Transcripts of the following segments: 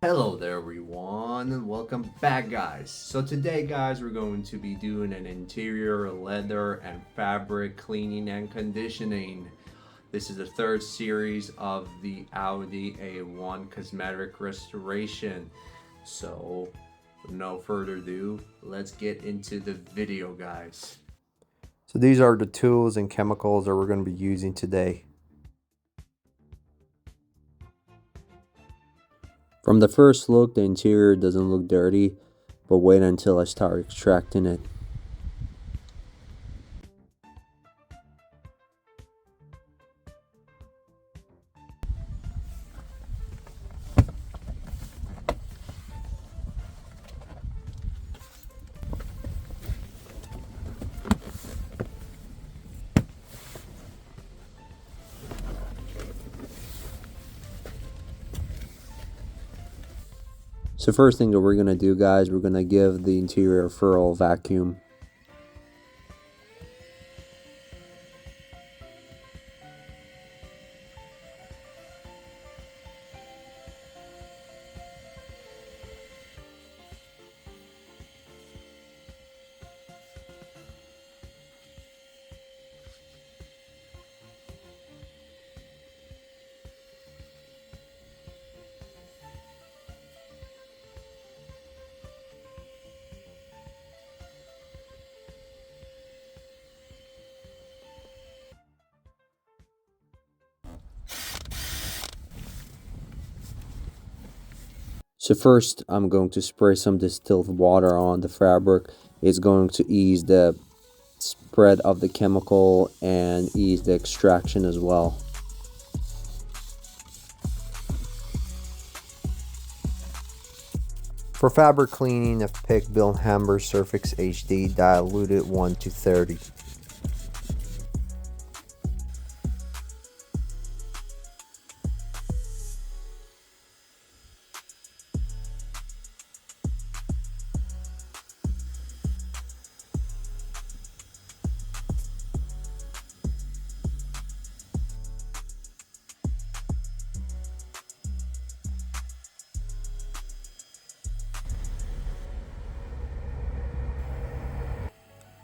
Hello there everyone and welcome back guys. So today guys we're going to be doing an interior leather and fabric cleaning and conditioning. This is the third series of the Audi A1 cosmetic restoration. So with no further ado, let's get into the video guys. So these are the tools and chemicals that we're going to be using today. From the first look, the interior doesn't look dirty, but wait until I start extracting it. So first thing that we're going to do, guys, we're going to give the interior a thorough vacuum. So first, I'm going to spray some distilled water on the fabric. It's going to ease the spread of the chemical and ease the extraction as well. For fabric cleaning, I've picked Bill Hamber Surface HD diluted 1 to 30.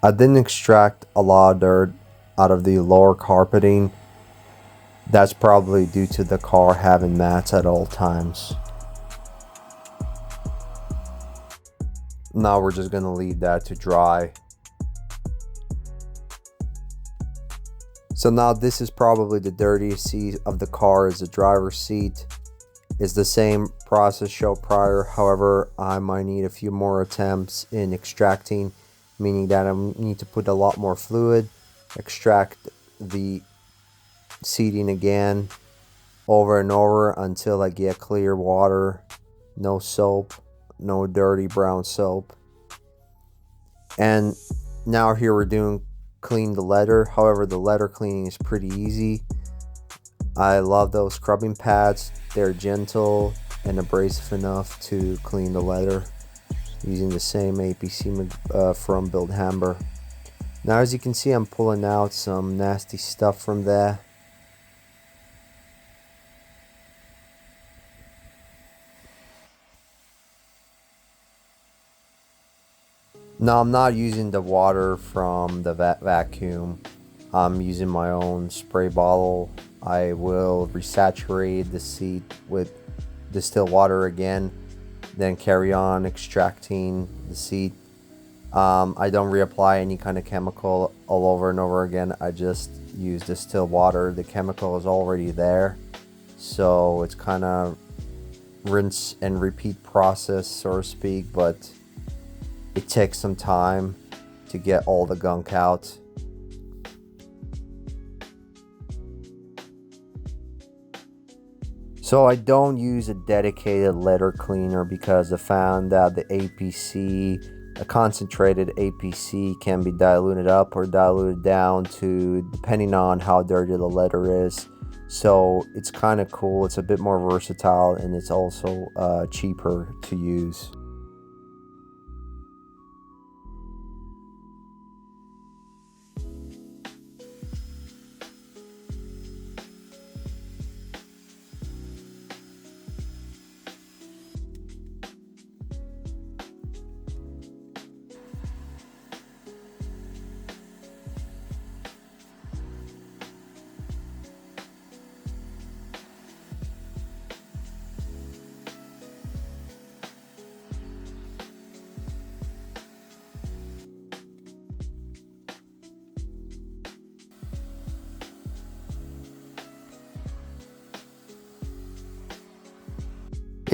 I didn't extract a lot of dirt out of the lower carpeting. That's probably due to the car having mats at all times. Now we're just gonna leave that to dry. So now this is probably the dirtiest seat of the car, is the driver's seat. It's the same process shown prior, however I might need a few more attempts in extracting, meaning that I need to put a lot more fluid, extract the seating again over and over until I get clear water, no soap, no dirty brown soap. And now here we're doing clean the leather. However, the leather cleaning is pretty easy. I love those scrubbing pads. They're gentle and abrasive enough to clean the leather using the same APC from Build Hamber. Now as you can see, I'm pulling out some nasty stuff from there. Now I'm not using the water from the vacuum. I'm using my own spray bottle. I will resaturate the seat with distilled water again, then carry on extracting the seat. I don't reapply any kind of chemical all over and over again. I just use distilled water. The chemical is already there, so it's kind of rinse and repeat process, so to speak, but it takes some time to get all the gunk out. So I don't use a dedicated leather cleaner because I found that the APC, a concentrated APC, can be diluted up or diluted down to depending on how dirty the leather is. So it's kind of cool. It's a bit more versatile and it's also cheaper to use.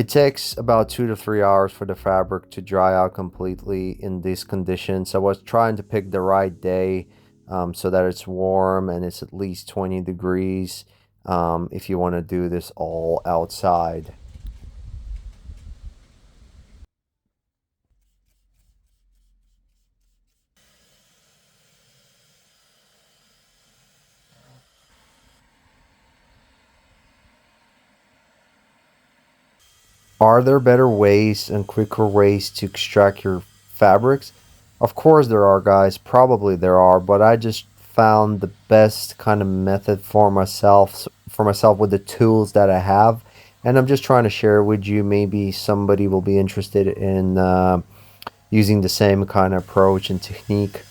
It takes about 2 to 3 hours for the fabric to dry out completely in these conditions. I was trying to pick the right day so that it's warm and it's at least 20 degrees if you want to do this all outside. Are there better ways and quicker ways to extract your fabrics? Of course there are, guys. Probably there are, but I just found the best kind of method for myself with the tools that I have, and I'm just trying to share with you. Maybe somebody will be interested in using the same kind of approach and technique.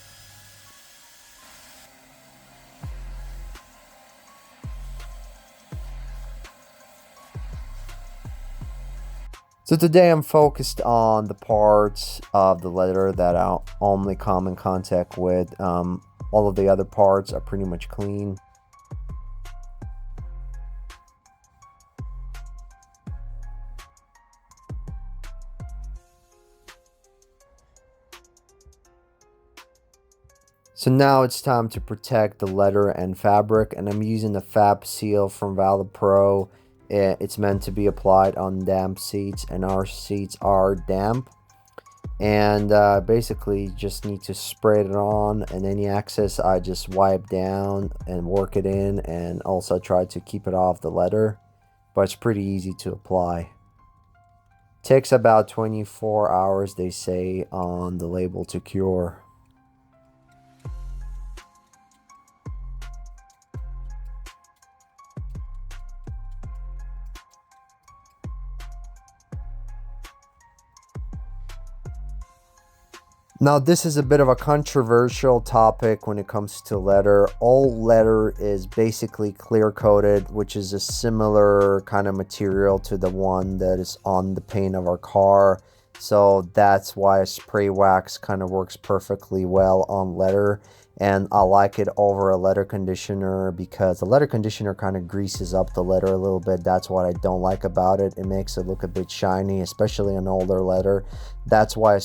So today I'm focused on the parts of the leather that I only come in contact with. All of the other parts are pretty much clean. So now it's time to protect the leather and fabric, and I'm using the Fab Seal from Valet Pro. It's meant to be applied on damp seats, and our seats are damp. And basically just need to spray it on, and any excess I just wipe down and work it in, and also try to keep it off the leather, but it's pretty easy to apply. Takes about 24 hours, they say on the label, to cure. Now, this is a bit of a controversial topic when it comes to leather. All leather is basically clear coated, which is a similar kind of material to the one that is on the paint of our car. So that's why spray wax kind of works perfectly well on leather. And I like it over a leather conditioner because the leather conditioner kind of greases up the leather a little bit. That's what I don't like about it. It makes it look a bit shiny, especially on older leather. That's why a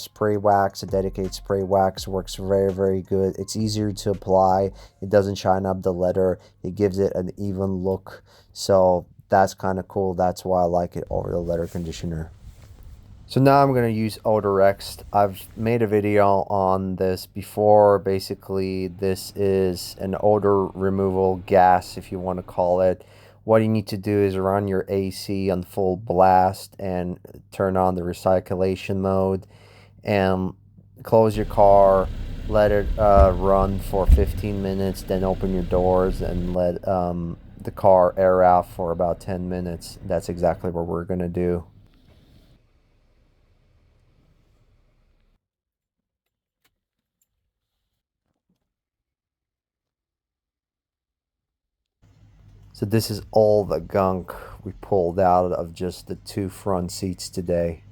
dedicated spray wax works very, very good. It's easier to apply. It doesn't shine up the leather. It gives it an even look. So that's kind of cool. That's why I like it over the leather conditioner. So now I'm going to use Odor. I've made a video on this before. Basically, this is an odor removal gas, if you want to call it. What you need to do is run your AC on full blast and turn on the recirculation mode and close your car, let it run for 15 minutes, then open your doors and let the car air out for about 10 minutes. That's exactly what we're going to do. So this is all the gunk we pulled out of just the two front seats today.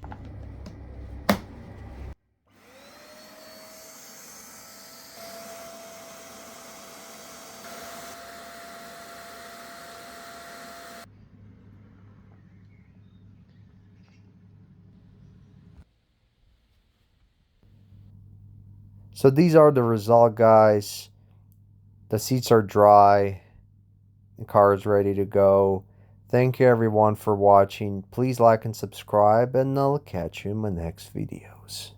So these are the result, guys. The seats are dry. The car is ready to go. Thank you everyone for watching. Please like and subscribe, and I'll catch you in my next videos.